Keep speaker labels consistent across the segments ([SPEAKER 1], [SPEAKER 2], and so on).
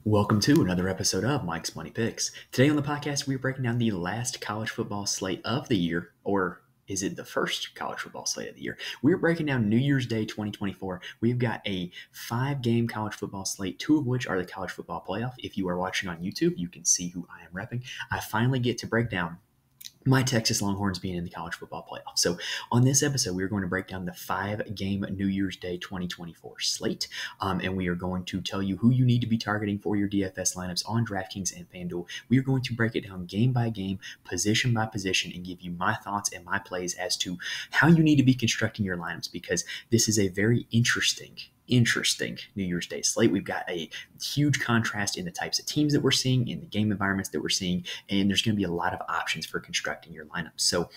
[SPEAKER 1] Welcome to another episode of Mike's Money Picks. Today on the podcast, we're breaking down the last college football slate of the year, or is it the first college football slate of the year? We're breaking down New Year's Day 2024. We've got a 5-game college football slate, 2 of which are the college football playoff. If you are watching on YouTube, you can see who I am repping. I finally get to break down my Texas Longhorns being in the college football playoff. So on this episode, we're going to break down the 5-game New Year's Day 2024 slate, and we are going to tell you who you need to be targeting for your DFS lineups on DraftKings and FanDuel. We are going to break it down game by game, position by position, and give you my thoughts and my plays as to how you need to be constructing your lineups, because this is a very interesting New Year's Day slate. We've got a huge contrast in the types of teams that we're seeing, in the game environments that we're seeing, and there's going to be a lot of options for constructing your lineup. So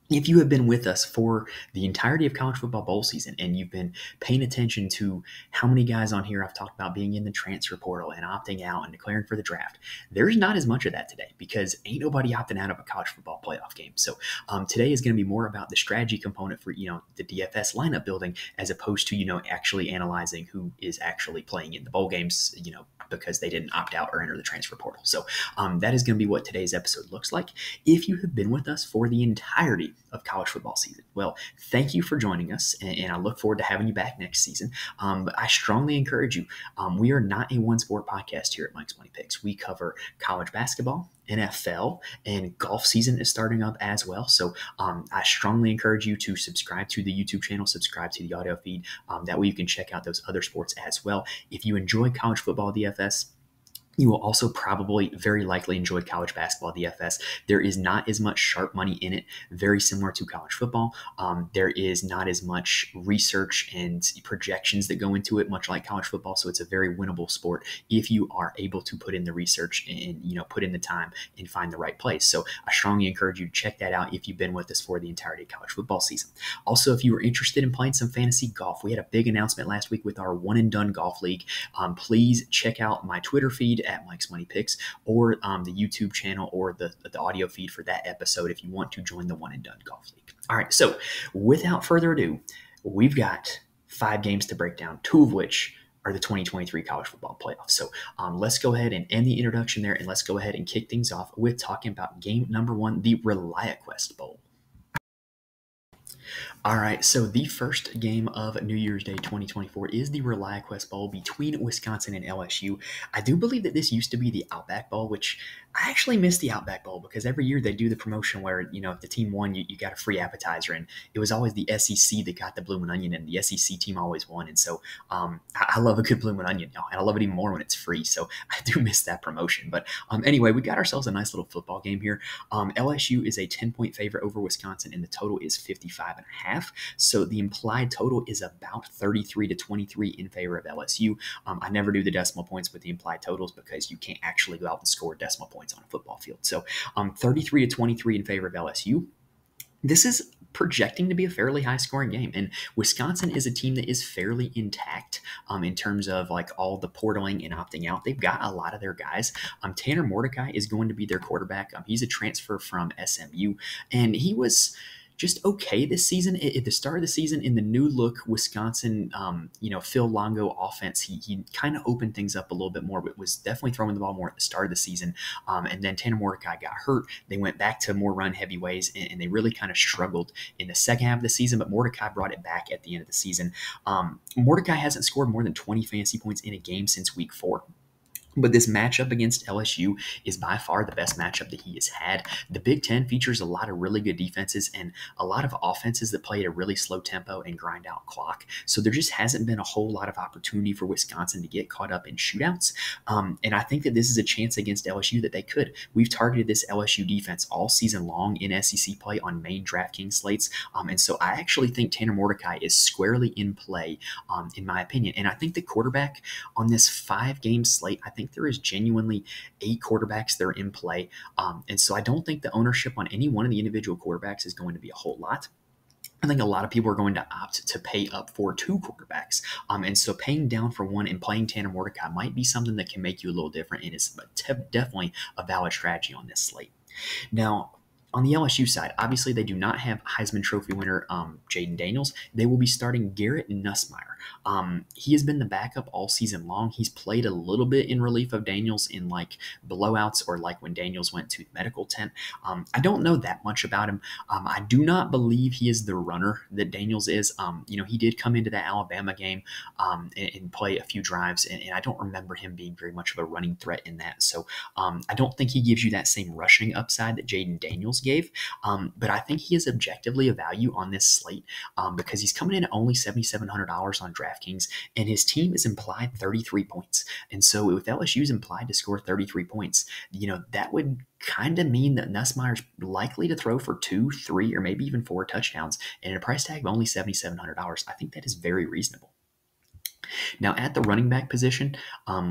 [SPEAKER 1] if you have been with us for the entirety of college football bowl season and you've been paying attention to how many guys on here I've talked about being in the transfer portal and opting out and declaring for the draft, there's not as much of that today because ain't nobody opting out of a college football playoff game. So today is going to be more about the strategy component for, the DFS lineup building, as opposed to, actually analyzing who is actually playing in the bowl games, because they didn't opt out or enter the transfer portal. So that is going to be what today's episode looks like. If you have been with us for the entirety of college football season, well, thank you for joining us, and I look forward to having you back next season. But I strongly encourage you. We are not a one-sport podcast here at Mike's Money Picks. We cover college basketball, NFL, and golf season is starting up as well. So I strongly encourage you to subscribe to the YouTube channel, subscribe to the audio feed. That way you can check out those other sports as well. If you enjoy college football DFS, you will also probably very likely enjoy college basketball DFS. There is not as much sharp money in it, very similar to college football. There is not as much research and projections that go into it, much like college football. So it's a very winnable sport if you are able to put in the research and put in the time and find the right place. So I strongly encourage you to check that out if you've been with us for the entirety of college football season. Also, if you were interested in playing some fantasy golf, we had a big announcement last week with our One and Done Golf League. Please check out my Twitter feed at Mike's Money Picks, or the YouTube channel, or the audio feed for that episode if you want to join the One and Done Golf League. All right, so without further ado, we've got 5 games to break down, 2 of which are the 2023 college football playoffs. So let's go ahead and end the introduction there, and let's go ahead and kick things off with talking about game number 1, the Reliaquest Bowl. All right, so the first game of New Year's Day 2024 is the Reliaquest Bowl between Wisconsin and LSU. I do believe that this used to be the Outback Bowl, which I actually miss the Outback Bowl because every year they do the promotion where, if the team won, you got a free appetizer, and it was always the SEC that got the bloomin' onion, and the SEC team always won. And so I love a good bloomin' onion, and I love it even more when it's free. So I do miss that promotion. But anyway, we got ourselves a nice little football game here. LSU is a 10-point favorite over Wisconsin, and the total is 55.5. So the implied total is about 33-23 in favor of LSU. I never do the decimal points with the implied totals because you can't actually go out and score decimal points on a football field. So 33-23 in favor of LSU. This is projecting to be a fairly high-scoring game, and Wisconsin is a team that is fairly intact in terms of like all the portaling and opting out. They've got a lot of their guys. Tanner Mordecai is going to be their quarterback. He's a transfer from SMU, and he was just okay this season. At the start of the season, in the new look Wisconsin, Phil Longo offense, he kind of opened things up a little bit more, but was definitely throwing the ball more at the start of the season. And then Tanner Mordecai got hurt. They went back to more run-heavy ways, and they really kind of struggled in the second half of the season, but Mordecai brought it back at the end of the season. Mordecai hasn't scored more than 20 fantasy points in a game since week 4. But this matchup against LSU is by far the best matchup that he has had. The Big Ten features a lot of really good defenses and a lot of offenses that play at a really slow tempo and grind out clock. So there just hasn't been a whole lot of opportunity for Wisconsin to get caught up in shootouts. And I think that this is a chance against LSU that they could. We've targeted this LSU defense all season long in SEC play on main DraftKings slates. And so I actually think Tanner Mordecai is squarely in play, in my opinion. And I think the quarterback on this 5-game slate, I think there is genuinely 8 quarterbacks that are in play. And so I don't think the ownership on any one of the individual quarterbacks is going to be a whole lot. I think a lot of people are going to opt to pay up for 2 quarterbacks. And so paying down for one and playing Tanner Mordecai might be something that can make you a little different, and it's definitely a valid strategy on this slate. Now, On the LSU side, obviously they do not have Heisman Trophy winner Jaden Daniels. They will be starting Garrett Nussmeier. He has been the backup all season long. He's played a little bit in relief of Daniels in like blowouts or like when Daniels went to the medical tent. I don't know that much about him. I do not believe he is the runner that Daniels is. He did come into that Alabama game and play a few drives, and I don't remember him being very much of a running threat in that. So I don't think he gives you that same rushing upside that Jaden Daniels gave. But I think he is objectively a value on this slate because he's coming in at only $7,700 on DraftKings, and his team is implied 33 points. And so if LSU is implied to score 33 points, that would kind of mean that Nussmeier's likely to throw for 2, 3, or maybe even 4 touchdowns. And at a price tag of only $7,700, I think that is very reasonable. Now, at the running back position,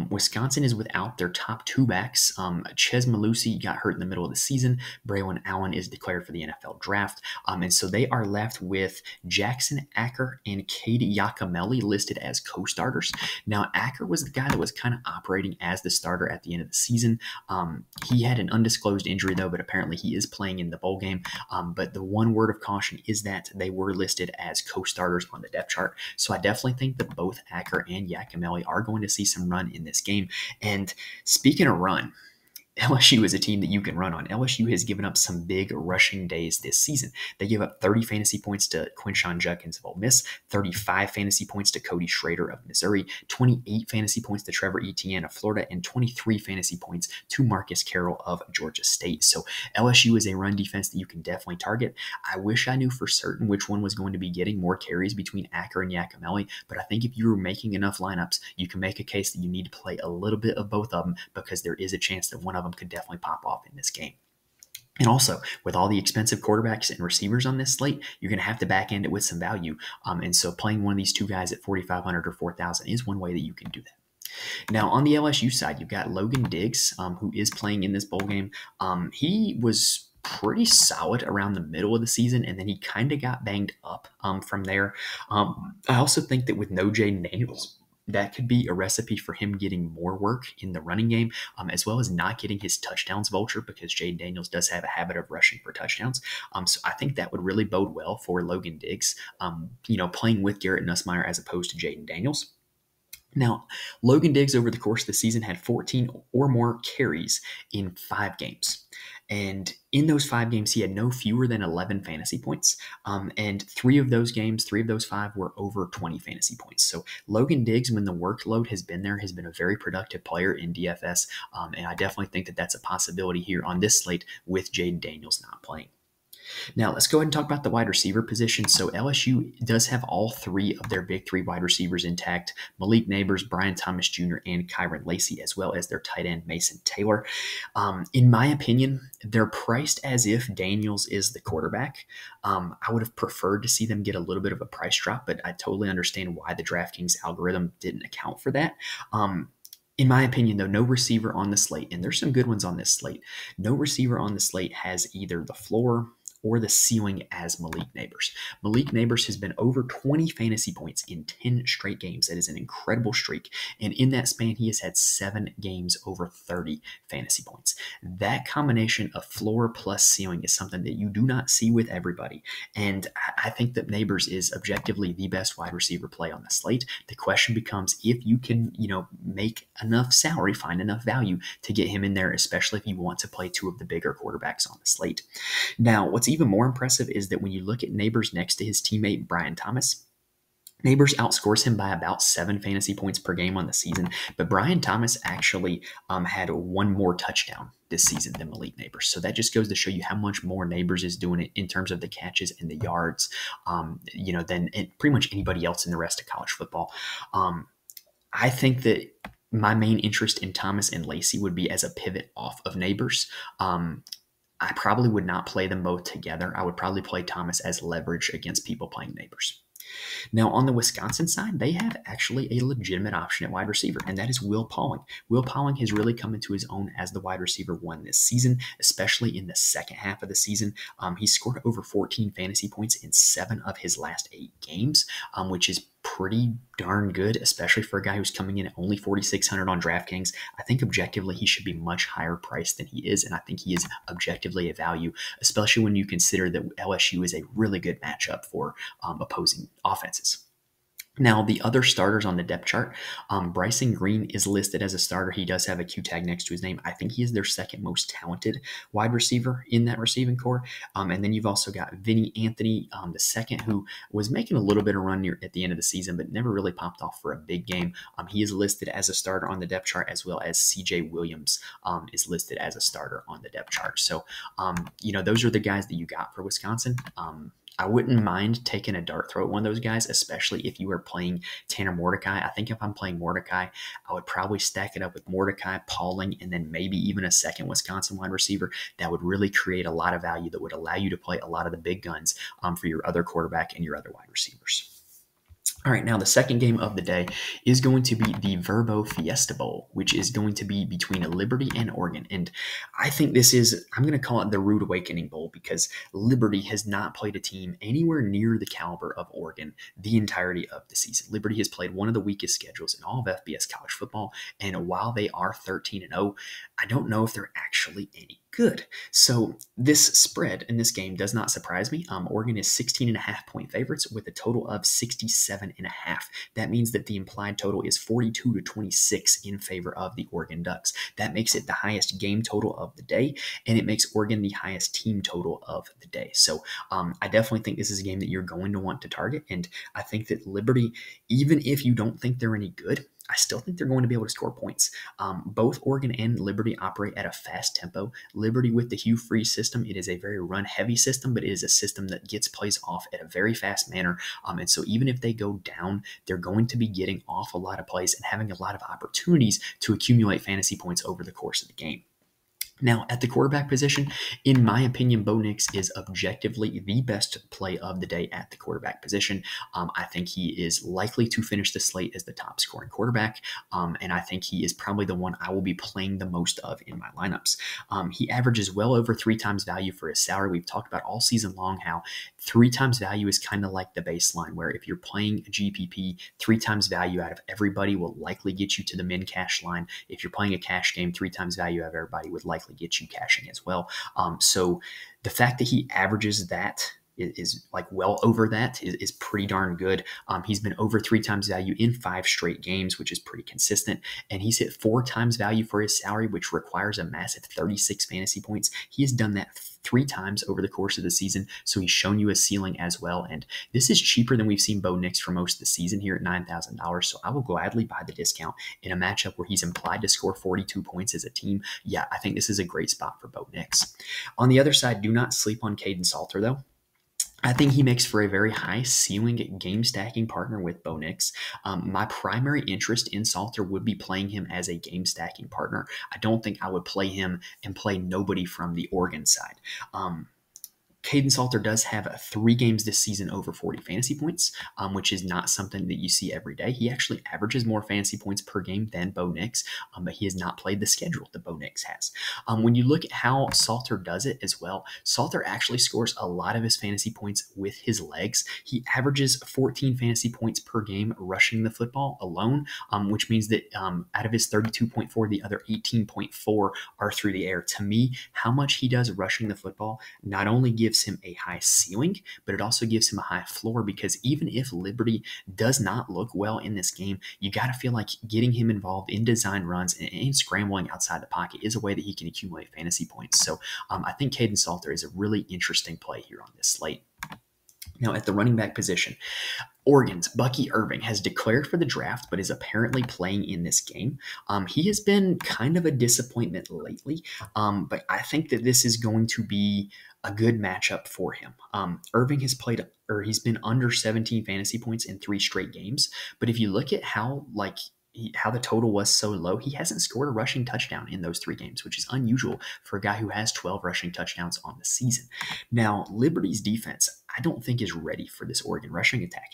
[SPEAKER 1] Wisconsin is without their top 2 backs. Chez Malusi got hurt in the middle of the season. Braylon Allen is declared for the NFL draft. And so they are left with Jackson Acker and Cade Yakimelli listed as co-starters. Now, Acker was the guy that was kind of operating as the starter at the end of the season. He had an undisclosed injury, though, but apparently he is playing in the bowl game. But the one word of caution is that they were listed as co-starters on the depth chart. So I definitely think that both Acker and Yakimelli are going to see some run in this game. And speaking of run, LSU is a team that you can run on. LSU has given up some big rushing days this season. They give up 30 fantasy points to Quinshon Judkins of Ole Miss, 35 fantasy points to Cody Schrader of Missouri, 28 fantasy points to Trevor Etienne of Florida, and 23 fantasy points to Marcus Carroll of Georgia State. So LSU is a run defense that you can definitely target. I wish I knew for certain which one was going to be getting more carries between Acker and Yakimelli, but I think if you were making enough lineups, you can make a case that you need to play a little bit of both of them because there is a chance that one of them could definitely pop off in this game. And also, with all the expensive quarterbacks and receivers on this slate, you're going to have to back end it with some value. And so playing one of these 2 guys at $4,500 or $4,000 is one way that you can do that. Now, on the LSU side, you've got Logan Diggs, who is playing in this bowl game. He was pretty solid around the middle of the season, and then he kind of got banged up from there. I also think that with no Jaden Daniels, that could be a recipe for him getting more work in the running game, as well as not getting his touchdowns vulture because Jaden Daniels does have a habit of rushing for touchdowns. So I think that would really bode well for Logan Diggs, playing with Garrett Nussmeier as opposed to Jaden Daniels. Now, Logan Diggs over the course of the season had 14 or more carries in 5 games. And in those 5 games, he had no fewer than 11 fantasy points. And 3 of those 5 were over 20 fantasy points. So Logan Diggs, when the workload has been there, has been a very productive player in DFS. And I definitely think that that's a possibility here on this slate with Jaden Daniels not playing. Now, let's go ahead and talk about the wide receiver position. So LSU does have all 3 of their big 3 wide receivers intact: Malik Neighbors, Brian Thomas Jr., and Kyron Lacey, as well as their tight end Mason Taylor. In my opinion, they're priced as if Daniels is the quarterback. I would have preferred to see them get a little bit of a price drop, but I totally understand why the DraftKings algorithm didn't account for that. In my opinion, though, no receiver on the slate, and there's some good ones on this slate, no receiver on the slate has either the floor or the ceiling as Malik Neighbors. Malik Neighbors has been over 20 fantasy points in 10 straight games. That is an incredible streak. And in that span, he has had 7 games over 30 fantasy points. That combination of floor plus ceiling is something that you do not see with everybody. And I think that Neighbors is objectively the best wide receiver play on the slate. The question becomes if you can, make enough salary, find enough value to get him in there, especially if you want to play 2 of the bigger quarterbacks on the slate. Now, what's even more impressive is that when you look at Neighbors next to his teammate Brian Thomas, Neighbors outscores him by about 7 fantasy points per game on the season, but Brian Thomas actually had 1 more touchdown this season than Malik Neighbors. So that just goes to show you how much more Neighbors is doing it in terms of the catches and the yards, than pretty much anybody else in the rest of college football. I think that my main interest in Thomas and Lacey would be as a pivot off of Neighbors. I probably would not play them both together. I would probably play Thomas as leverage against people playing Neighbors. Now, on the Wisconsin side, they have actually a legitimate option at wide receiver, and that is Will Pauling. Will Pauling has really come into his own as the wide receiver 1 this season, especially in the second half of the season. He scored over 14 fantasy points in 7 of his last 8 games, which is pretty darn good, especially for a guy who's coming in at only 4,600 on DraftKings. I think objectively he should be much higher priced than he is, and I think he is objectively a value, especially when you consider that LSU is a really good matchup for opposing offenses. Now, the other starters on the depth chart, Bryson Green is listed as a starter. He does have a Q tag next to his name. I think he is their second most talented wide receiver in that receiving core. And then you've also got Vinny Anthony, the second, who was making a little bit of run near at the end of the season, but never really popped off for a big game. He is listed as a starter on the depth chart, as well as CJ Williams is listed as a starter on the depth chart. So, those are the guys that you got for Wisconsin. I wouldn't mind taking a dart throw at one of those guys, especially if you were playing Tanner Mordecai. I think if I'm playing Mordecai, I would probably stack it up with Mordecai, Pauling, and then maybe even a second Wisconsin wide receiver. That would really create a lot of value that would allow you to play a lot of the big guns for your other quarterback and your other wide receivers. All right, now the second game of the day is going to be the Verbo Fiesta Bowl, which is going to be between Liberty and Oregon. And I think I'm going to call it the Rude Awakening Bowl, because Liberty has not played a team anywhere near the caliber of Oregon the entirety of the season. Liberty has played one of the weakest schedules in all of FBS college football, and while they are 13-0, I don't know if they're actually any good. So this spread in this game does not surprise me. Oregon is 16.5-point favorites with a total of 67.5. That means that the implied total is 42-26 in favor of the Oregon Ducks. That makes it the highest game total of the day, and it makes Oregon the highest team total of the day. So I definitely think this is a game that you're going to want to target, and I think that Liberty, even if you don't think they're any good, I still think they're going to be able to score points. Both Oregon and Liberty operate at a fast tempo. Liberty with the Hugh Freeze system, it is a very run-heavy system, but it is a system that gets plays off at a very fast manner. And so even if they go down, they're going to be getting off a lot of plays and having a lot of opportunities to accumulate fantasy points over the course of the game. Now, at the quarterback position, in my opinion, Bo Nix is objectively the best play of the day at the quarterback position. I think he is likely to finish the slate as the top scoring quarterback, and I think he is probably the one I will be playing the most of in my lineups. He averages well over 3 times value for his salary. We've talked about all season long how 3 times value is kind of like the baseline, where if you're playing a GPP, 3 times value out of everybody will likely get you to the min cash line. If you're playing a cash game, 3 times value out of everybody would likely get you cashing as well. So the fact that he averages that is like well over that is pretty darn good. He's been over 3 times value in 5 straight games, which is pretty consistent. And he's hit 4 times value for his salary, which requires a massive 36 fantasy points. He has done that 3 times over the course of the season. So he's shown you a ceiling as well. And this is cheaper than we've seen Bo Nix for most of the season here at $9,000. So I will gladly buy the discount in a matchup where he's implied to score 42 points as a team. Yeah, I think this is a great spot for Bo Nix. On the other side, do not sleep on Caden Salter though. I think he makes for a very high ceiling game stacking partner with Bo Nix. My primary interest in Salter would be playing him as a game stacking partner. I don't think I would play him and play nobody from the Oregon side. Caden Salter does have 3 games this season over 40 fantasy points, which is not something that you see every day. He actually averages more fantasy points per game than Bo Nix, but he has not played the schedule that Bo Nix has. When you look at how Salter does it as well, Salter actually scores a lot of his fantasy points with his legs. He averages 14 fantasy points per game rushing the football alone, which means that out of his 32.4, the other 18.4 are through the air. To me, how much he does rushing the football not only gives him a high ceiling, but it also gives him a high floor, because even if Liberty does not look well in this game, you got to feel like getting him involved in design runs and scrambling outside the pocket is a way that he can accumulate fantasy points. So I think Caden Salter is a really interesting play here on this slate. Now, at the running back position, Oregon's Bucky Irving has declared for the draft, but is apparently playing in this game. He has been kind of a disappointment lately, but I think that this is going to be a good matchup for him. Irving has he's been under 17 fantasy points in 3 straight games, but if you look at how the total was so low, he hasn't scored a rushing touchdown in those 3 games, which is unusual for a guy who has 12 rushing touchdowns on the season. Now, Liberty's defense, I don't think is ready for this Oregon rushing attack.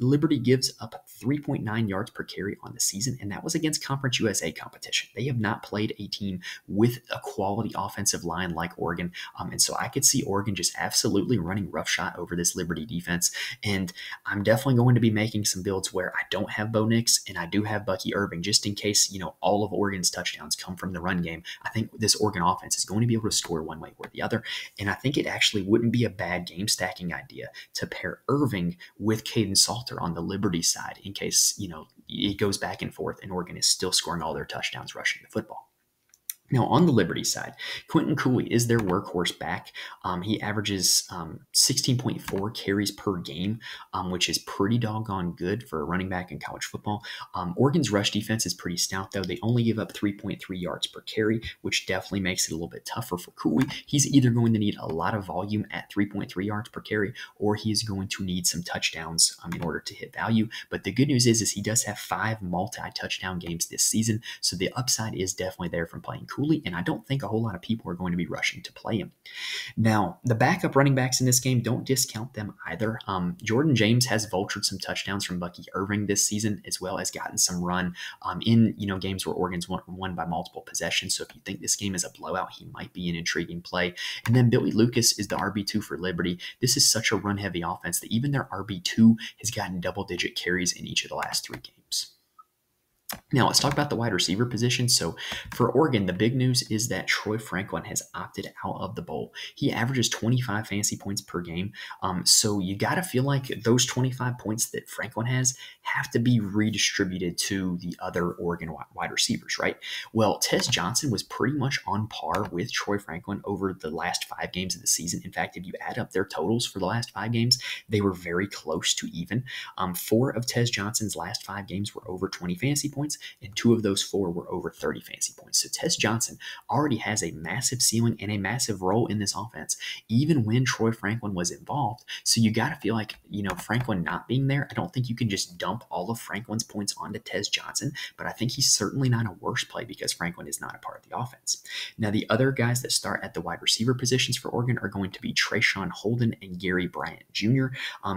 [SPEAKER 1] Liberty gives up 3.9 yards per carry on the season, and that was against Conference USA competition. They have not played a team with a quality offensive line like Oregon, and so I could see Oregon just absolutely running roughshod over this Liberty defense. And I'm definitely going to be making some builds where I don't have Bo Nix and I do have Bucky Irving, just in case, all of Oregon's touchdowns come from the run game. I think this Oregon offense is going to be able to score one way or the other. And I think it actually wouldn't be a bad game stacking idea to pair Irving with Caden Salter on the Liberty side in case, it goes back and forth and Oregon is still scoring all their touchdowns rushing the football. Now, on the Liberty side, Quentin Cooley is their workhorse back. He averages 16.4 carries per game, which is pretty doggone good for a running back in college football. Oregon's rush defense is pretty stout, though. They only give up 3.3 yards per carry, which definitely makes it a little bit tougher for Cooley. He's either going to need a lot of volume at 3.3 yards per carry, or he is going to need some touchdowns in order to hit value. But the good news is he does have 5 multi-touchdown games this season, so the upside is definitely there from playing Cooley, and I don't think a whole lot of people are going to be rushing to play him. Now, the backup running backs in this game, don't discount them either. Jordan James has vultured some touchdowns from Bucky Irving this season, as well as gotten some run in games where Oregon's won by multiple possessions. So if you think this game is a blowout, he might be an intriguing play. And then Billy Lucas is the RB2 for Liberty. This is such a run-heavy offense that even their RB2 has gotten double-digit carries in each of the last 3 games. Now, let's talk about the wide receiver position. So for Oregon, the big news is that Troy Franklin has opted out of the bowl. He averages 25 fantasy points per game. So you got to feel like those 25 points that Franklin has have to be redistributed to the other Oregon wide receivers, right? Well, Tez Johnson was pretty much on par with Troy Franklin over the last 5 games of the season. In fact, if you add up their totals for the last 5 games, they were very close to even. 4 of Tez Johnson's last 5 games were over 20 fantasy points, and 2 of those 4 were over 30 fantasy points. So Tez Johnson already has a massive ceiling and a massive role in this offense, even when Troy Franklin was involved. So you got to feel like, Franklin not being there, I don't think you can just dump all of Franklin's points onto Tez Johnson, but I think he's certainly not a worse play because Franklin is not a part of the offense. Now, the other guys that start at the wide receiver positions for Oregon are going to be Trayshawn Holden and Gary Bryant Jr.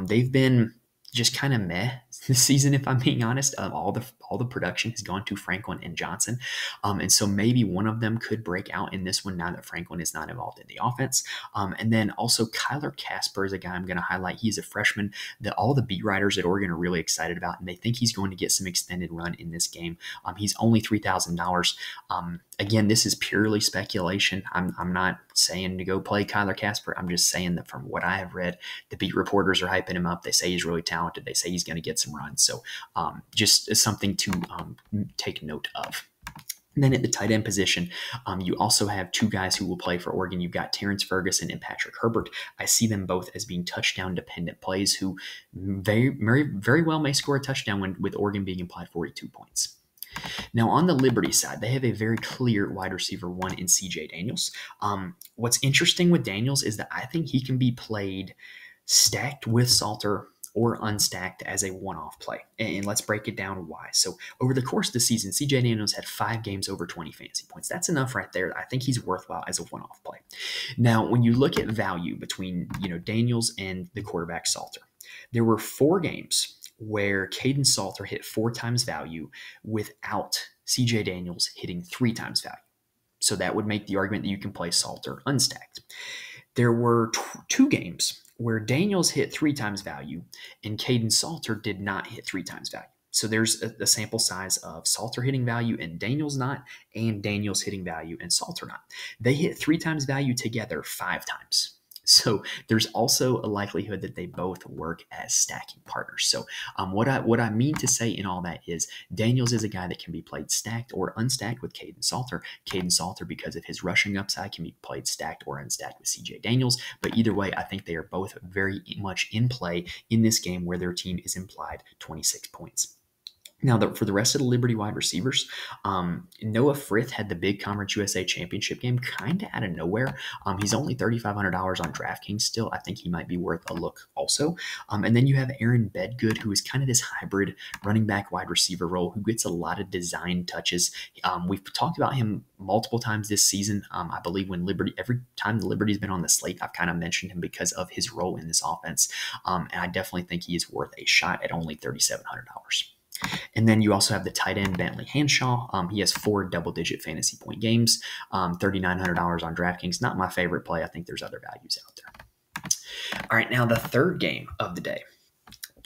[SPEAKER 1] They've been just kind of meh this season, if I'm being honest. All the production has gone to Franklin and Johnson, and so maybe one of them could break out in this one now that Franklin is not involved in the offense. And then also Kyler Casper is a guy I'm going to highlight. He's a freshman that all the beat writers at Oregon are really excited about, and they think he's going to get some extended run in this game. He's only $3,000. Again, this is purely speculation. I'm not saying to go play Kyler Casper. I'm just saying that from what I have read, the beat reporters are hyping him up. They say he's really talented. They say he's going to get some runs. So just something to take note of. And then at the tight end position, you also have 2 guys who will play for Oregon. You've got Terrence Ferguson and Patrick Herbert. I see them both as being touchdown-dependent plays who very, very, very well may score a touchdown with Oregon being implied 42 points. Now, on the Liberty side, they have a very clear wide receiver 1 in CJ Daniels. What's interesting with Daniels is that I think he can be played stacked with Salter or unstacked as a one-off play. And let's break it down why. So over the course of the season, CJ Daniels had 5 games over 20 fantasy points. That's enough right there. I think he's worthwhile as a one-off play. Now, when you look at value between Daniels and the quarterback Salter, there were 4 games where Caden Salter hit 4 times value without CJ Daniels hitting 3 times value. So that would make the argument that you can play Salter unstacked. There were 2 games where Daniels hit 3 times value and Caden Salter did not hit 3 times value. So there's a sample size of Salter hitting value and Daniels not, and Daniels hitting value and Salter not. They hit 3 times value together 5 times. So there's also a likelihood that they both work as stacking partners. So what I mean to say in all that is Daniels is a guy that can be played stacked or unstacked with Caden Salter. Caden Salter, because of his rushing upside, can be played stacked or unstacked with CJ Daniels. But either way, I think they are both very much in play in this game where their team is implied 26 points. Now, for the rest of the Liberty wide receivers, Noah Frith had the big Conference USA Championship game kind of out of nowhere. He's only $3,500 on DraftKings still. I think he might be worth a look also. And then you have Aaron Bedgood, who is kind of this hybrid running back wide receiver role who gets a lot of design touches. We've talked about him multiple times this season. I believe every time the Liberty's been on the slate, I've kind of mentioned him because of his role in this offense. And I definitely think he is worth a shot at only $3,700. And then you also have the tight end Bentley Hanshaw. He has 4 double-digit fantasy point games, $3,900 on DraftKings. Not my favorite play. I think there's other values out there. All right, now the third game of the day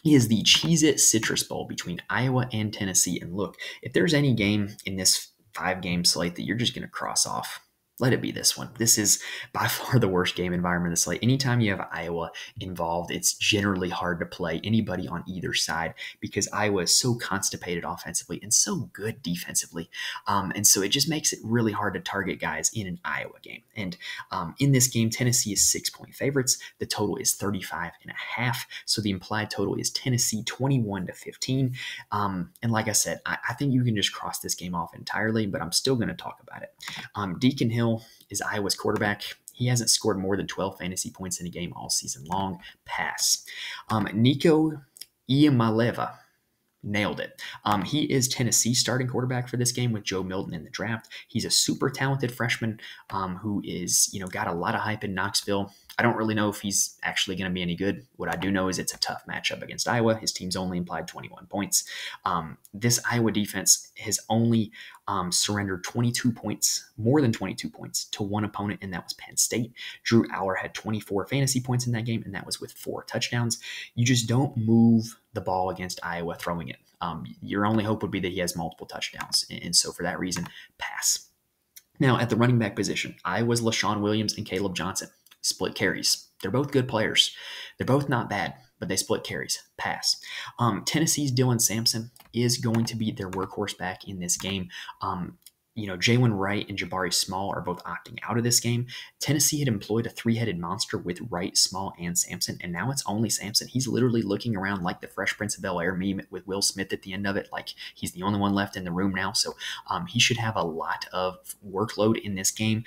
[SPEAKER 1] is the CheezIt Citrus Bowl between Iowa and Tennessee. And look, if there's any game in this 5-game slate that you're just going to cross off, let it be this one. This is by far the worst game environment of the slate. Anytime you have Iowa involved, it's generally hard to play anybody on either side because Iowa is so constipated offensively and so good defensively. And so it just makes it really hard to target guys in an Iowa game. And in this game, Tennessee is 6-point favorites. The total is 35.5. So the implied total is Tennessee 21-15. And like I said, I think you can just cross this game off entirely, but I'm still going to talk about it. Deacon Hill is Iowa's quarterback. He hasn't scored more than 12 fantasy points in a game all season long. Pass. Nico Iamaleava nailed it. He is Tennessee's starting quarterback for this game with Joe Milton in the draft. He's a super talented freshman who is, got a lot of hype in Knoxville. I don't really know if he's actually going to be any good. What I do know is it's a tough matchup against Iowa. His team's only implied 21 points. This Iowa defense has only surrendered 22 points, more than 22 points to one opponent, and that was Penn State. Drew Aller had 24 fantasy points in that game, and that was with 4 touchdowns. You just don't move the ball against Iowa throwing it. Your only hope would be that he has multiple touchdowns, and so for that reason, pass. Now, at the running back position, Iowa's LaShawn Williams and Caleb Johnson split carries. They're both good players. They're both not bad, but they split carries. Pass. Tennessee's Dylan Sampson is going to be their workhorse back in this game. Jalen Wright and Jabari Small are both opting out of this game. Tennessee had employed a 3-headed monster with Wright, Small, and Sampson, and now it's only Sampson. He's literally looking around like the Fresh Prince of Bel-Air meme with Will Smith at the end of it, like he's the only one left in the room now. So he should have a lot of workload in this game.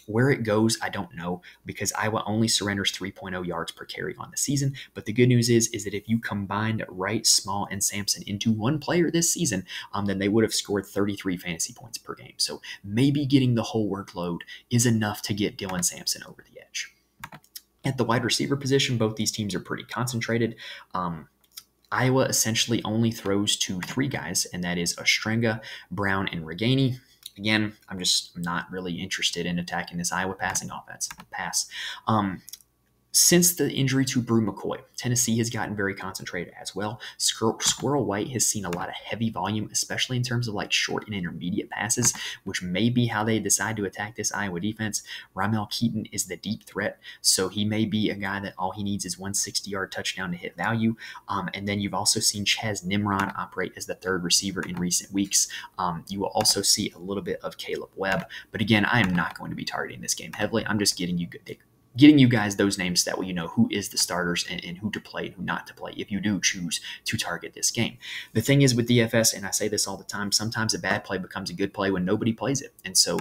[SPEAKER 1] Where it goes, I don't know, because Iowa only surrenders 3.0 yards per carry on the season. But the good news is that if you combined Wright, Small, and Sampson into one player this season, then they would have scored 33 fantasy points per game. So maybe getting the whole workload is enough to get Dylan Sampson over the edge. At the wide receiver position, both these teams are pretty concentrated. Iowa essentially only throws to 3 guys, and that is Ostrenga, Brown, and Reganey. Again, I'm just not really interested in attacking this Iowa passing offense. Pass. Since the injury to Brew McCoy, Tennessee has gotten very concentrated as well. Squirrel White has seen a lot of heavy volume, especially in terms of like short and intermediate passes, which may be how they decide to attack this Iowa defense. Ramel Keaton is the deep threat, so he may be a guy that all he needs is 160-yard touchdown to hit value. And then you've also seen Chaz Nimrod operate as the third receiver in recent weeks. You will also see a little bit of Caleb Webb, but again, I am not going to be targeting this game heavily. I'm just getting you guys those names that way you know who is the starters and who to play and who not to play if you do choose to target this game. The thing is with DFS, and I say this all the time, sometimes a bad play becomes a good play when nobody plays it. And so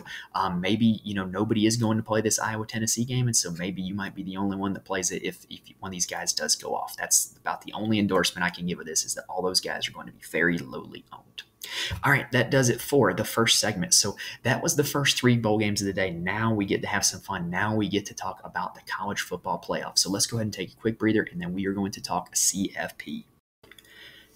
[SPEAKER 1] maybe nobody is going to play this Iowa-Tennessee game, and so maybe you might be the only one that plays it if one of these guys does go off. That's about the only endorsement I can give of this, is that all those guys are going to be very lowly owned. All right, that does it for the first segment. So that was the first 3 bowl games of the day. Now we get to have some fun. Now we get to talk about the college football playoff. So let's go ahead and take a quick breather, and then we are going to talk CFP.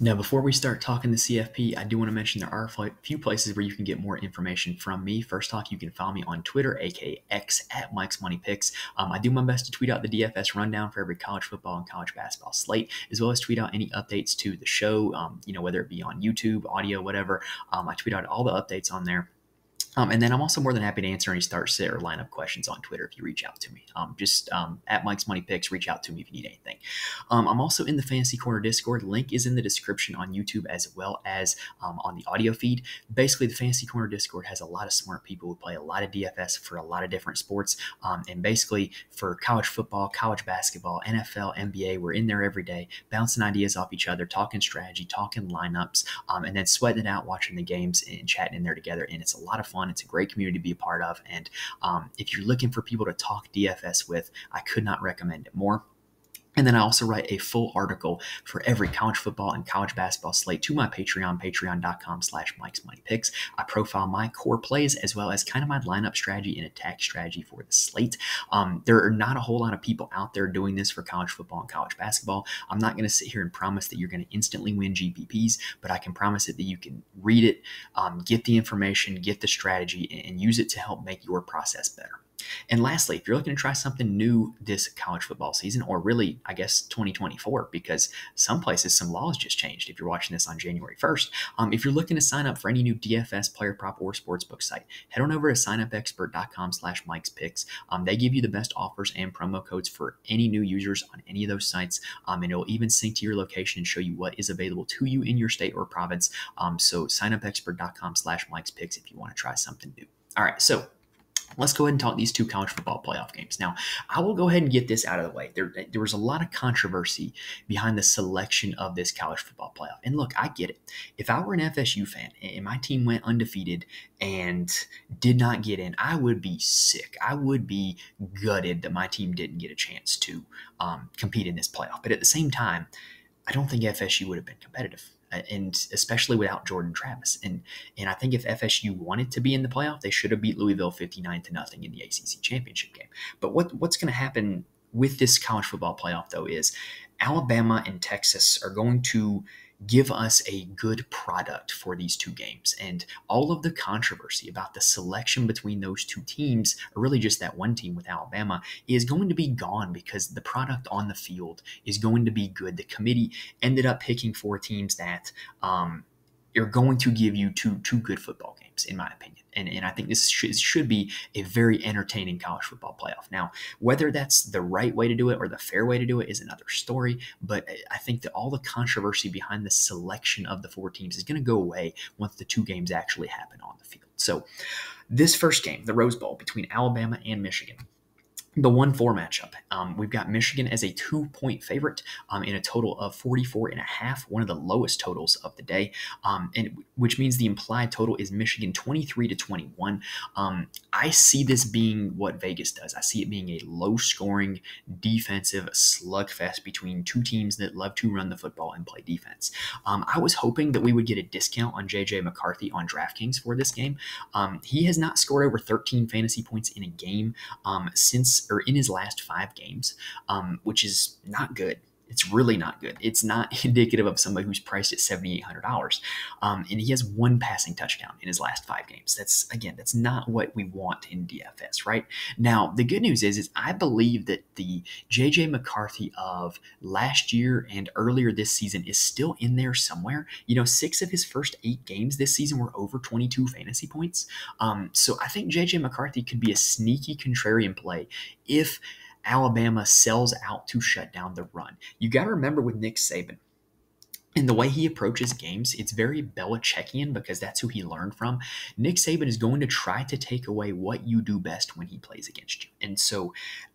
[SPEAKER 1] Now, before we start talking the CFP, I do want to mention there are a few places where you can get more information from me. First off, you can follow me on Twitter, aka X, at Mike's Money Picks. I do my best to tweet out the DFS rundown for every college football and college basketball slate, as well as tweet out any updates to the show, whether it be on YouTube, audio, whatever. I tweet out all the updates on there. And then I'm also more than happy to answer any start, sit, or lineup questions on Twitter if you reach out to me. Just at Mike's Money Picks, reach out to me if you need anything. I'm also in the Fantasy Corner Discord. Link is in the description on YouTube as well as on the audio feed. Basically, the Fantasy Corner Discord has a lot of smart people who play a lot of DFS for a lot of different sports. And basically, for college football, college basketball, NFL, NBA, we're in there every day, bouncing ideas off each other, talking strategy, talking lineups, and then sweating it out, watching the games and chatting in there together. And it's a lot of fun. It's a great community to be a part of. And if you're looking for people to talk DFS with, I could not recommend it more. And then I also write a full article for every college football and college basketball slate to my Patreon, patreon.com/Mike's Money Picks. I profile my core plays as well as kind of my lineup strategy and attack strategy for the slate. There are not a whole lot of people out there doing this for college football and college basketball. I'm not going to sit here and promise that you're going to instantly win GPPs, but I can promise it that you can read it, get the information, get the strategy, and use it to help make your process better. And lastly, if you're looking to try something new this college football season, or really, I guess, 2024, because some places, some laws just changed if you're watching this on January 1st. If you're looking to sign up for any new DFS, player prop, or sportsbook site, head on over to signupexpert.com/Mike's Picks. They give you the best offers and promo codes for any new users on any of those sites. And it'll even sync to your location and show you what is available to you in your state or province. So signupexpert.com/Mike's Picks if you want to try something new. All right, so let's go ahead and talk these two college football playoff games. Now, I will go ahead and get this out of the way. There was a lot of controversy behind the selection of this college football playoff. And look, I get it. If I were an FSU fan and my team went undefeated and did not get in, I would be sick. I would be gutted that my team didn't get a chance to compete in this playoff. But at the same time, I don't think FSU would have been competitive, and especially without Jordan Travis. And I think if FSU wanted to be in the playoff, they should have beat Louisville 59-0 in the ACC championship game. But what's going to happen with this college football playoff, though, is Alabama and Texas are going to give us a good product for these two games. And all of the controversy about the selection between those two teams, or really just that one team with Alabama, is going to be gone because the product on the field is going to be good. The committee ended up picking four teams that are going to give you two good football games, in my opinion. And I think this should be a very entertaining college football playoff. Now, whether that's the right way to do it or the fair way to do it is another story, but I think that all the controversy behind the selection of the four teams is going to go away once the two games actually happen on the field. So this first game, the Rose Bowl between Alabama and Michigan, the 1-4 matchup. We've got Michigan as a 2-point favorite in a total of 44.5, one of the lowest totals of the day, and which means the implied total is Michigan 23-21. I see this being what Vegas does. I see it being a low-scoring defensive slugfest between two teams that love to run the football and play defense. I was hoping that we would get a discount on J.J. McCarthy on DraftKings for this game. He has not scored over 13 fantasy points in a game in his last 5 games, which is not good. It's really not good. It's not indicative of somebody who's priced at $7,800. And he has 1 passing touchdown in his last 5 games. That's not what we want in DFS, right? Now, the good news is I believe that the J.J. McCarthy of last year and earlier this season is still in there somewhere. 6 of his first 8 games this season were over 22 fantasy points. So I think J.J. McCarthy could be a sneaky contrarian play if Alabama sells out to shut down the run. You got to remember with Nick Saban, and the way he approaches games, it's very Belichickian because that's who he learned from. Nick Saban is going to try to take away what you do best when he plays against you. And so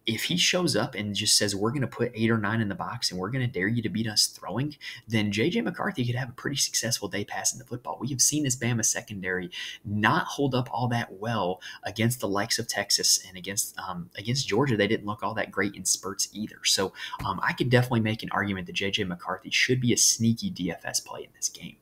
[SPEAKER 1] if he shows up and just says, we're going to put 8 or 9 in the box and we're going to dare you to beat us throwing, then J.J. McCarthy could have a pretty successful day passing the football. We have seen this Bama secondary not hold up all that well against the likes of Texas, and against Georgia. They didn't look all that great in spurts either. So I could definitely make an argument that J.J. McCarthy should be a sneaky DFS play in this game.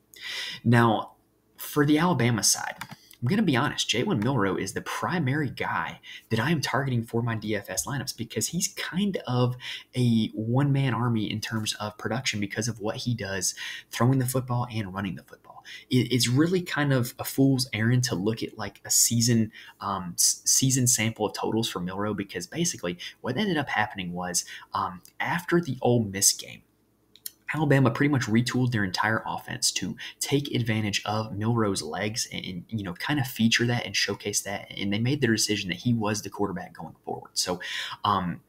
[SPEAKER 1] Now, for the Alabama side, I'm going to be honest, Jalen Milroe is the primary guy that I am targeting for my DFS lineups because he's kind of a one-man army in terms of production because of what he does throwing the football and running the football. It's really kind of a fool's errand to look at like a season sample of totals for Milroe, because basically what ended up happening was after the Ole Miss game, Alabama pretty much retooled their entire offense to take advantage of Milroe's legs and kind of feature that and showcase that. And they made their decision that he was the quarterback going forward. So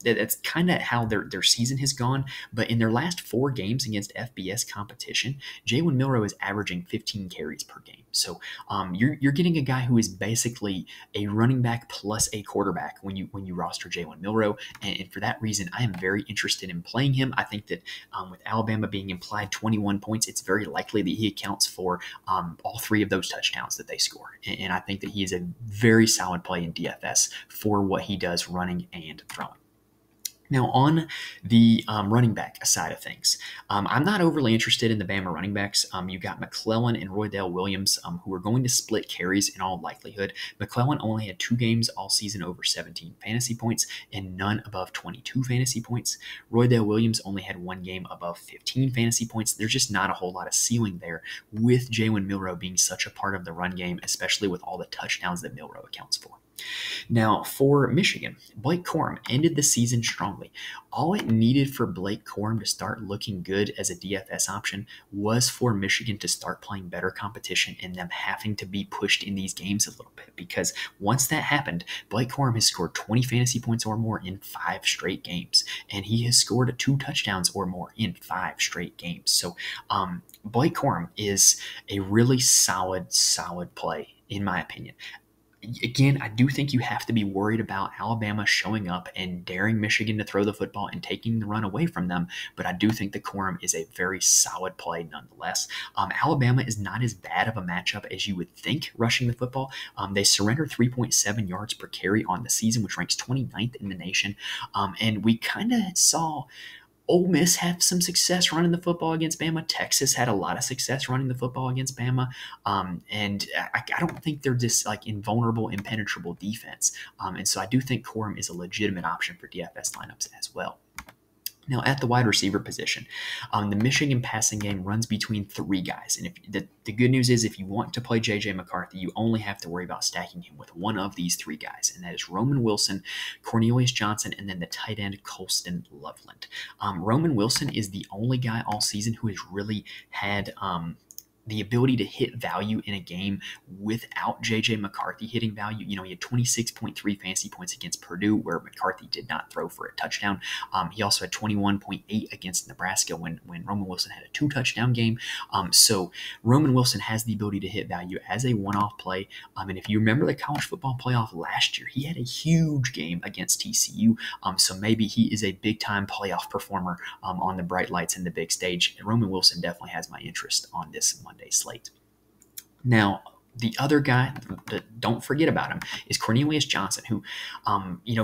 [SPEAKER 1] that's kind of how their season has gone. But in their last 4 games against FBS competition, Jalen Milroe is averaging 15 carries per game. So you're getting a guy who is basically a running back plus a quarterback when you roster Jalen Milroe. And for that reason, I am very interested in playing him. I think that with Alabama being implied 21 points, it's very likely that he accounts for all 3 of those touchdowns that they score. And I think that he is a very solid play in DFS for what he does running and throwing. Now, on the running back side of things, I'm not overly interested in the Bama running backs. You got McClellan and Roydell Williams, who are going to split carries in all likelihood. McClellan only had 2 games all season over 17 fantasy points and none above 22 fantasy points. Roydell Williams only had 1 game above 15 fantasy points. There's just not a whole lot of ceiling there with Jalen Milroe being such a part of the run game, especially with all the touchdowns that Milroe accounts for. Now, for Michigan, Blake Corum ended the season strongly. All it needed for Blake Corum to start looking good as a DFS option was for Michigan to start playing better competition and them having to be pushed in these games a little bit, because once that happened, Blake Corum has scored 20 fantasy points or more in 5 straight games, and he has scored 2 touchdowns or more in 5 straight games. So Blake Corum is a really solid play, in my opinion. Again, I do think you have to be worried about Alabama showing up and daring Michigan to throw the football and taking the run away from them, but I do think the Corum is a very solid play nonetheless. Alabama is not as bad of a matchup as you would think rushing the football. They surrender 3.7 yards per carry on the season, which ranks 29th in the nation, and we kind of saw Ole Miss had some success running the football against Bama. Texas had a lot of success running the football against Bama. And I don't think they're just like invulnerable, impenetrable defense. And so I do think Corum is a legitimate option for DFS lineups as well. Now, at the wide receiver position, the Michigan passing game runs between 3 guys. And the good news is if you want to play J.J. McCarthy, you only have to worry about stacking him with one of these 3 guys, and that is Roman Wilson, Cornelius Johnson, and then the tight end Colston Loveland. Roman Wilson is the only guy all season who has really had the ability to hit value in a game without J.J. McCarthy hitting value. He had 26.3 fantasy points against Purdue, where McCarthy did not throw for a touchdown. He also had 21.8 against Nebraska when Roman Wilson had a 2-touchdown game. So Roman Wilson has the ability to hit value as a one-off play. And if you remember the College Football Playoff last year, he had a huge game against TCU. So maybe he is a big-time playoff performer on the bright lights and the big stage. And Roman Wilson definitely has my interest on this Monday slate. Now, the other guy that don't forget about him is Cornelius Johnson, who,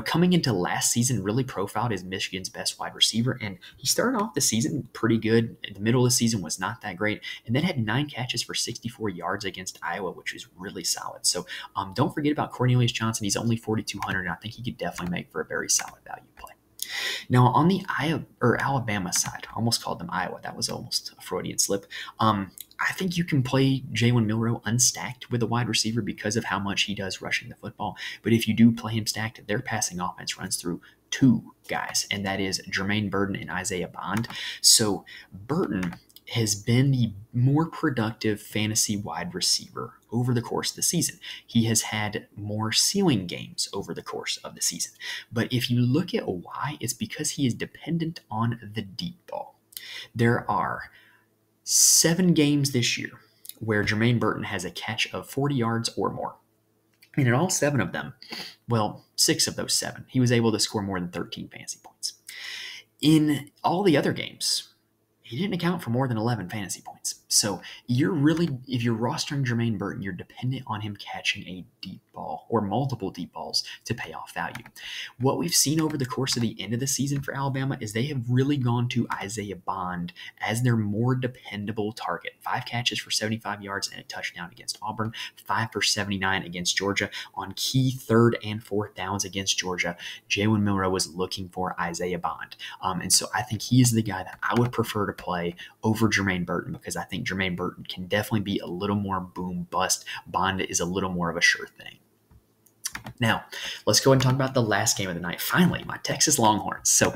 [SPEAKER 1] coming into last season really profiled as Michigan's best wide receiver. And he started off the season pretty good. The middle of the season was not that great. And then had 9 catches for 64 yards against Iowa, which is really solid. So don't forget about Cornelius Johnson. He's only 4,200, and I think he could definitely make for a very solid value play. Now, on the Alabama side, I almost called them Iowa. That was almost a Freudian slip. I think you can play Jalen Milroe unstacked with a wide receiver because of how much he does rushing the football. But if you do play him stacked, their passing offense runs through 2 guys, and that is Jermaine Burton and Isaiah Bond. So Burton has been the more productive fantasy wide receiver over the course of the season. He has had more ceiling games over the course of the season. But if you look at why, it's because he is dependent on the deep ball. There are 7 games this year where Jermaine Burton has a catch of 40 yards or more. And in all 7 of them, 6 of those 7, he was able to score more than 13 fantasy points. In all the other games, he didn't account for more than 11 fantasy points. So if you're rostering Jermaine Burton, you're dependent on him catching a deep ball or multiple deep balls to pay off value. What we've seen over the course of the end of the season for Alabama is they have really gone to Isaiah Bond as their more dependable target. 5 catches for 75 yards and a touchdown against Auburn, 5 for 79 against Georgia. On key 3rd and 4th downs against Georgia, Jalen Milroe was looking for Isaiah Bond. And so I think he is the guy that I would prefer to play over Jermaine Burton, because I think Jermaine Burton can definitely be a little more boom bust. Bond is a little more of a sure thing. Now, let's go ahead and talk about the last game of the night. Finally, my Texas Longhorns. So,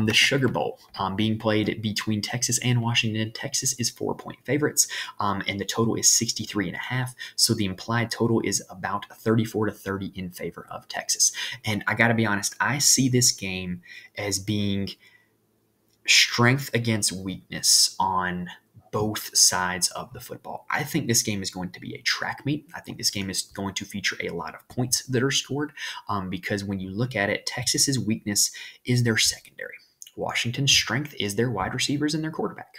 [SPEAKER 1] the Sugar Bowl being played between Texas and Washington. Texas is 4-point favorites, and the total is 63.5. So the implied total is about 34-30 in favor of Texas. And I got to be honest, I see this game as being strength against weakness on both sides of the football. I think this game is going to be a track meet. I think this game is going to feature a lot of points that are scored because when you look at it, Texas's weakness is their secondary. Washington's strength is their wide receivers and their quarterback.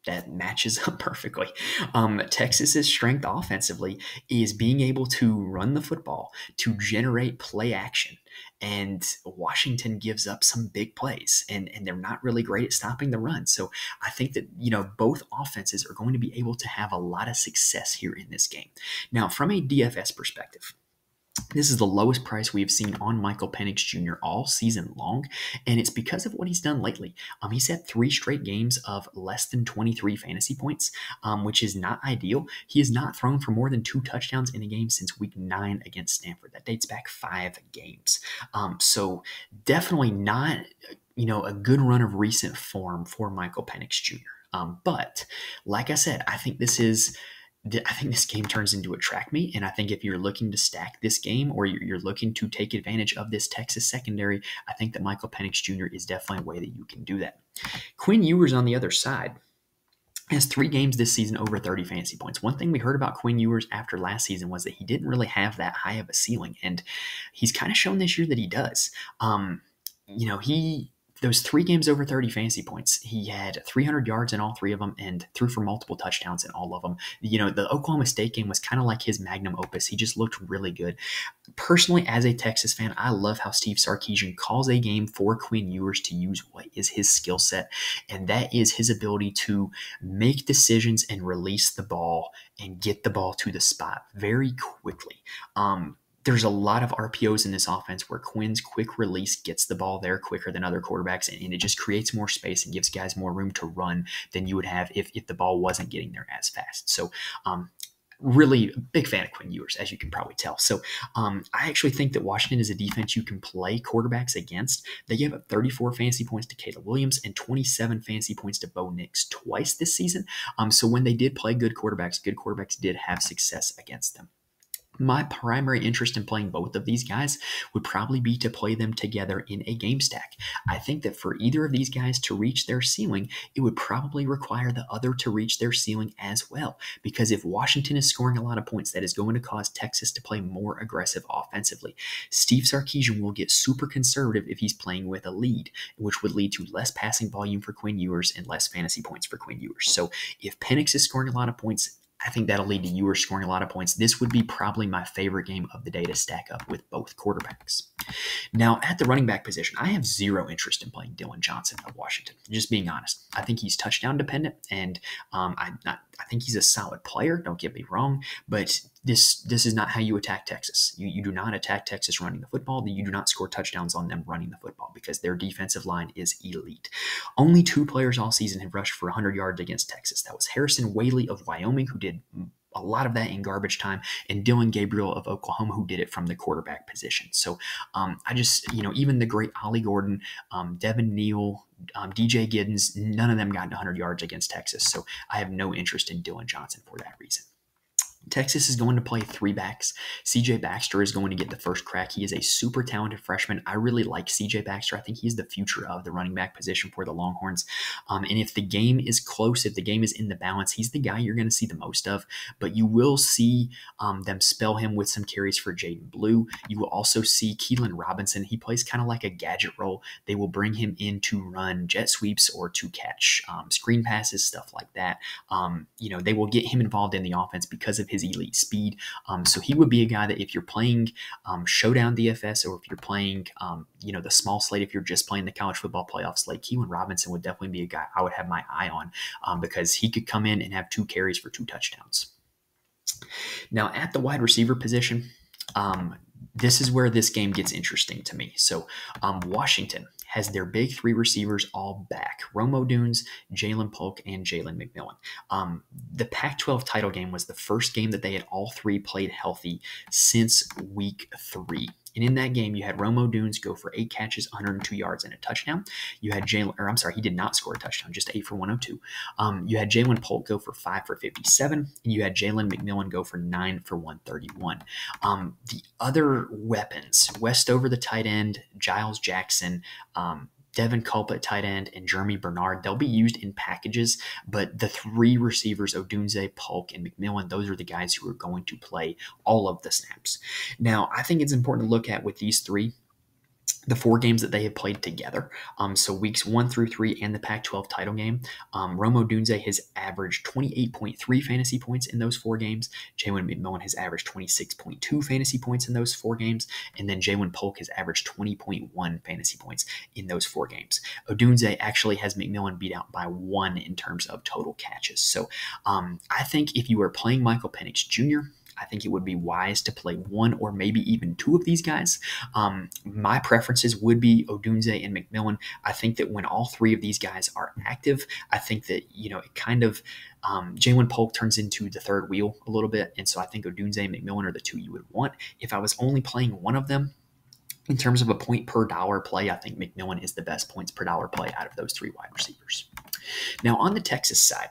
[SPEAKER 1] That matches up perfectly. Texas's strength offensively is being able to run the football, to generate play action. And Washington gives up some big plays, and they're not really great at stopping the run. So I think that, both offenses are going to be able to have a lot of success here in this game. Now, from a DFS perspective, this is the lowest price we have seen on Michael Penix Jr. all season long, and it's because of what he's done lately. He's had 3 straight games of less than 23 fantasy points, which is not ideal. He has not thrown for more than 2 touchdowns in a game since week 9 against Stanford. That dates back 5 games. So definitely not, a good run of recent form for Michael Penix Jr. But like I said, I think this game turns into a track meet, and I think if you're looking to stack this game or you're looking to take advantage of this Texas secondary, I think that Michael Penix Jr. is definitely a way that you can do that. Quinn Ewers on the other side has 3 games this season over 30 fantasy points. One thing we heard about Quinn Ewers after last season was that he didn't really have that high of a ceiling, and he's kind of shown this year that he does. Those 3 games over 30 fantasy points, he had 300 yards in all 3 of them and threw for multiple touchdowns in all of them. The Oklahoma State game was kind of like his magnum opus. He just looked really good. Personally, as a Texas fan, I love how Steve Sarkisian calls a game for Quinn Ewers to use what is his skill set, and that is his ability to make decisions and release the ball and get the ball to the spot very quickly. There's a lot of RPOs in this offense where Quinn's quick release gets the ball there quicker than other quarterbacks, and it just creates more space and gives guys more room to run than you would have if the ball wasn't getting there as fast. So really big fan of Quinn Ewers, as you can probably tell. So I actually think that Washington is a defense you can play quarterbacks against. They gave up 34 fantasy points to Caleb Williams and 27 fantasy points to Bo Nix twice this season. So when they did play good quarterbacks did have success against them. My primary interest in playing both of these guys would probably be to play them together in a game stack. I think that for either of these guys to reach their ceiling, it would probably require the other to reach their ceiling as well. Because if Washington is scoring a lot of points, that is going to cause Texas to play more aggressive offensively. Steve Sarkisian will get super conservative if he's playing with a lead, which would lead to less passing volume for Quinn Ewers and less fantasy points for Quinn Ewers. So if Penix is scoring a lot of points, I think that'll lead to Ewers scoring a lot of points. This would be probably my favorite game of the day to stack up with both quarterbacks. Now, at the running back position, I have zero interest in playing Dylan Johnson of Washington, just being honest. I think he's touchdown dependent, and I think he's a solid player, don't get me wrong, but this is not how you attack Texas. You do not attack Texas running the football. You do not score touchdowns on them running the football because their defensive line is elite. Only 2 players all season have rushed for 100 yards against Texas. That was Harrison Whaley of Wyoming, who did a lot of that in garbage time, and Dylan Gabriel of Oklahoma, who did it from the quarterback position. So even the great Ollie Gordon, Devin Neal, DJ Giddens, none of them got 100 yards against Texas. So I have no interest in Dylan Johnson for that reason. Texas is going to play 3 backs. CJ Baxter is going to get the first crack. He is a super talented freshman. I really like CJ Baxter. I think he's the future of the running back position for the Longhorns. And if the game is close, if the game is in the balance, he's the guy you're going to see the most of. But you will see them spell him with some carries for Jaden Blue. You will also see Keelan Robinson. He plays kind of like a gadget role. They will bring him in to run jet sweeps or to catch screen passes, stuff like that. They will get him involved in the offense because of his elite speed. So he would be a guy that if you're playing Showdown DFS or if you're playing, the small slate, if you're just playing the College Football Playoff slate, Keelan Robinson would definitely be a guy I would have my eye on because he could come in and have 2 carries for 2 touchdowns. Now at the wide receiver position, this is where this game gets interesting to me. So Washington has their big 3 receivers all back: Rome Odunze, Jalen Polk, and Jalen McMillan. The Pac-12 title game was the first game that they had all 3 played healthy since week 3 And in that game, you had Rome Odunze go for 8 catches, 102 yards, and a touchdown. You had he did not score a touchdown, just 8 for 102. You had Jalen Polk go for 5 for 57, and you had Jalen McMillan go for 9 for 131. The other weapons, Westover the tight end, Giles Jackson, Devin Culp at tight end, and Jeremy Bernard, they'll be used in packages, but the 3 receivers, Odunze, Polk, and McMillan, those are the guys who are going to play all of the snaps. Now, I think it's important to look at with these 3, the 4 games that they have played together. So weeks 1 through 3 and the Pac-12 title game. Rome Odunze has averaged 28.3 fantasy points in those 4 games. Jalen McMillan has averaged 26.2 fantasy points in those 4 games. And then Jalen Polk has averaged 20.1 fantasy points in those 4 games. Odunze actually has McMillan beat out by 1 in terms of total catches. So I think if you are playing Michael Penix Jr., I think it would be wise to play 1 or maybe even 2 of these guys. My preferences would be Odunze and McMillan. I think that when all 3 of these guys are active, I think that, it kind of Jalen Polk turns into the third wheel a little bit. And so I think Odunze and McMillan are the 2 you would want. If I was only playing one of them, in terms of a point per dollar play, I think McMillan is the best points per dollar play out of those 3 wide receivers. Now on the Texas side,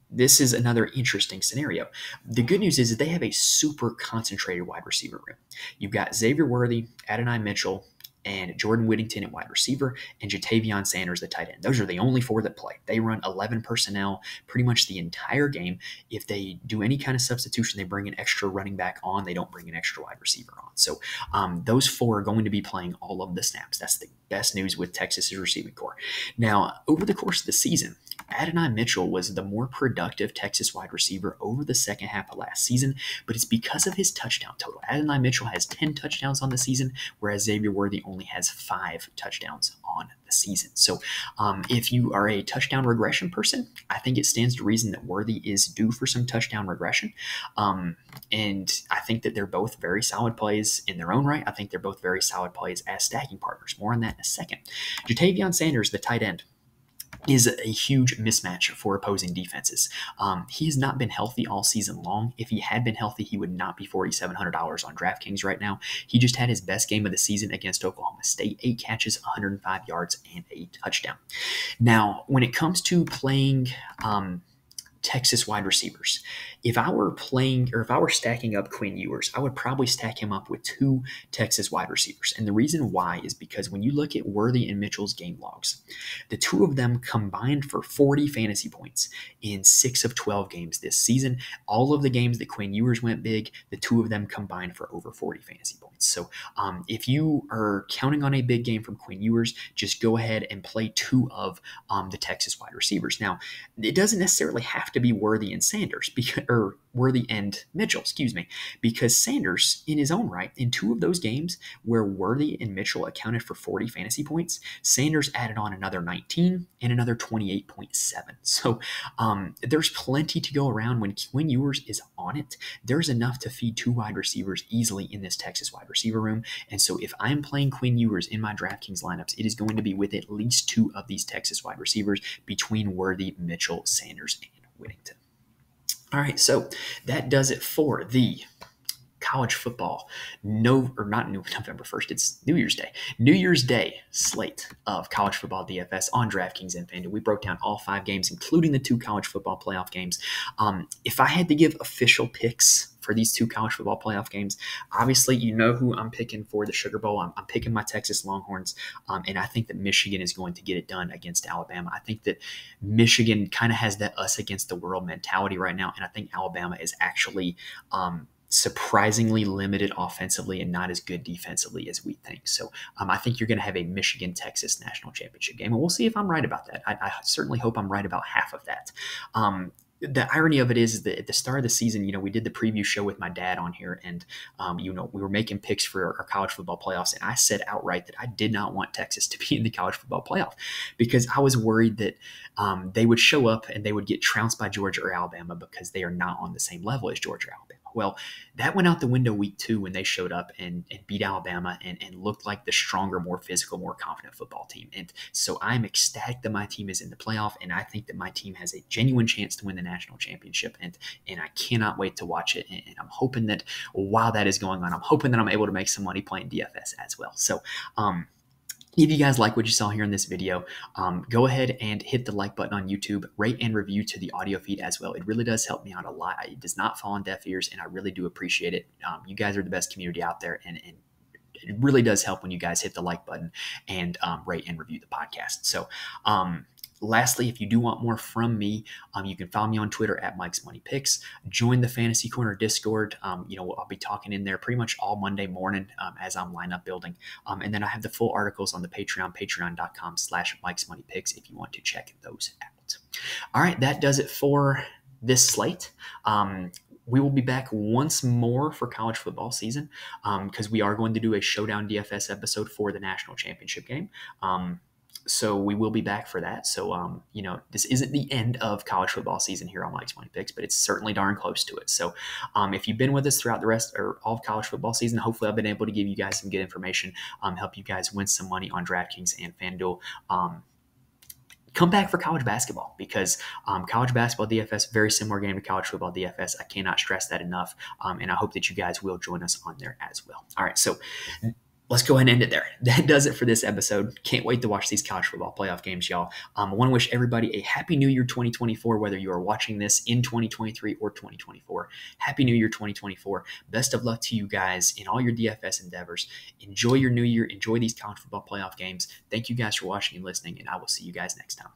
[SPEAKER 1] this is another interesting scenario. The good news is that they have a super concentrated wide receiver room. You've got Xavier Worthy, Adonai Mitchell, and Jordan Whittington at wide receiver, and Jatavion Sanders, the tight end. Those are the only 4 that play. They run 11 personnel pretty much the entire game. If they do any kind of substitution, they bring an extra running back on. They don't bring an extra wide receiver on. So those 4 are going to be playing all of the snaps. That's the best news with Texas's receiving core. Now, over the course of the season, Adonai Mitchell was the more productive Texas wide receiver over the second half of last season, but it's because of his touchdown total. Adonai Mitchell has 10 touchdowns on the season, whereas Xavier Worthy only has 5 touchdowns on the season. So if you are a touchdown regression person, I think it stands to reason that Worthy is due for some touchdown regression. And I think that they're both very solid plays in their own right. I think they're both very solid plays as stacking partners. More on that in a second. Jatavion Sanders, the tight end, is a huge mismatch for opposing defenses. He has not been healthy all season long. If he had been healthy, he would not be $4,700 on DraftKings right now. He just had his best game of the season against Oklahoma State, 8 catches, 105 yards, and a touchdown. Now, when it comes to playing Texas wide receivers, if I were stacking up Quinn Ewers, I would probably stack him up with 2 Texas wide receivers. And the reason why is because when you look at Worthy and Mitchell's game logs, the 2 of them combined for 40 fantasy points in 6 of 12 games this season. All of the games that Quinn Ewers went big, the 2 of them combined for over 40 fantasy points. So if you are counting on a big game from Quinn Ewers, just go ahead and play 2 of the Texas wide receivers. Now, it doesn't necessarily have to be Worthy and Sanders, or Worthy and Mitchell, because Sanders, in his own right, in 2 of those games where Worthy and Mitchell accounted for 40 fantasy points, Sanders added on another 19 and another 28.7. So there's plenty to go around. When Quinn Ewers is on it, there's enough to feed 2 wide receivers easily in this Texas wide receiver room. And so if I'm playing Quinn Ewers in my DraftKings lineups, it is going to be with at least 2 of these Texas wide receivers between Worthy, Mitchell, Sanders, and Whittington. All right, so that does it for the college football, not November 1st, it's New Year's Day. New Year's Day slate of College Football DFS on DraftKings and FanDuel. We broke down all 5 games, including the 2 College Football Playoff games. If I had to give official picks for these 2 College Football Playoff games, obviously you know who I'm picking for the Sugar Bowl. I'm picking my Texas Longhorns, and I think that Michigan is going to get it done against Alabama. I think that Michigan kind of has that us against the world mentality right now, and I think Alabama is actually surprisingly limited offensively and not as good defensively as we think. So I think you're going to have a Michigan-Texas national championship game, and we'll see if I'm right about that. I certainly hope I'm right about half of that. The irony of it is that at the start of the season, we did the preview show with my dad on here, and we were making picks for our college football playoffs, and I said outright that I did not want Texas to be in the college football playoff because I was worried that they would show up and they would get trounced by Georgia or Alabama because they are not on the same level as Georgia or Alabama. Well, that went out the window week 2 when they showed up and beat Alabama and looked like the stronger, more physical, more confident football team. And so I'm ecstatic that my team is in the playoff, and I think that my team has a genuine chance to win the national championship. And I cannot wait to watch it. And I'm hoping that while that is going on, I'm hoping that I'm able to make some money playing DFS as well. So, if you guys like what you saw here in this video, go ahead and hit the like button on YouTube, rate and review to the audio feed as well. It really does help me out a lot. It does not fall on deaf ears, and I really do appreciate it. You guys are the best community out there, and it really does help when you guys hit the like button and rate and review the podcast. So, lastly, if you do want more from me, you can follow me on Twitter at Mike's Money Picks. Join the Fantasy Corner Discord. I'll be talking in there pretty much all Monday morning as I'm lineup building. And then I have the full articles on the Patreon, patreon.com/Mike's Money Picks if you want to check those out. All right, that does it for this slate. We will be back once more for college football season because we are going to do a Showdown DFS episode for the national championship game. So we will be back for that. So, this isn't the end of college football season here on Mike's Money Picks, but it's certainly darn close to it. So if you've been with us throughout the rest or all of college football season, hopefully I've been able to give you guys some good information, help you guys win some money on DraftKings and FanDuel. Come back for college basketball because college basketball DFS, very similar game to college football DFS. I cannot stress that enough. And I hope that you guys will join us on there as well. All right. So let's go ahead and end it there. That does it for this episode. Can't wait to watch these college football playoff games, y'all. I want to wish everybody a happy new year 2024, whether you are watching this in 2023 or 2024. Happy new year 2024. Best of luck to you guys in all your DFS endeavors. Enjoy your new year. Enjoy these college football playoff games. Thank you guys for watching and listening, and I will see you guys next time.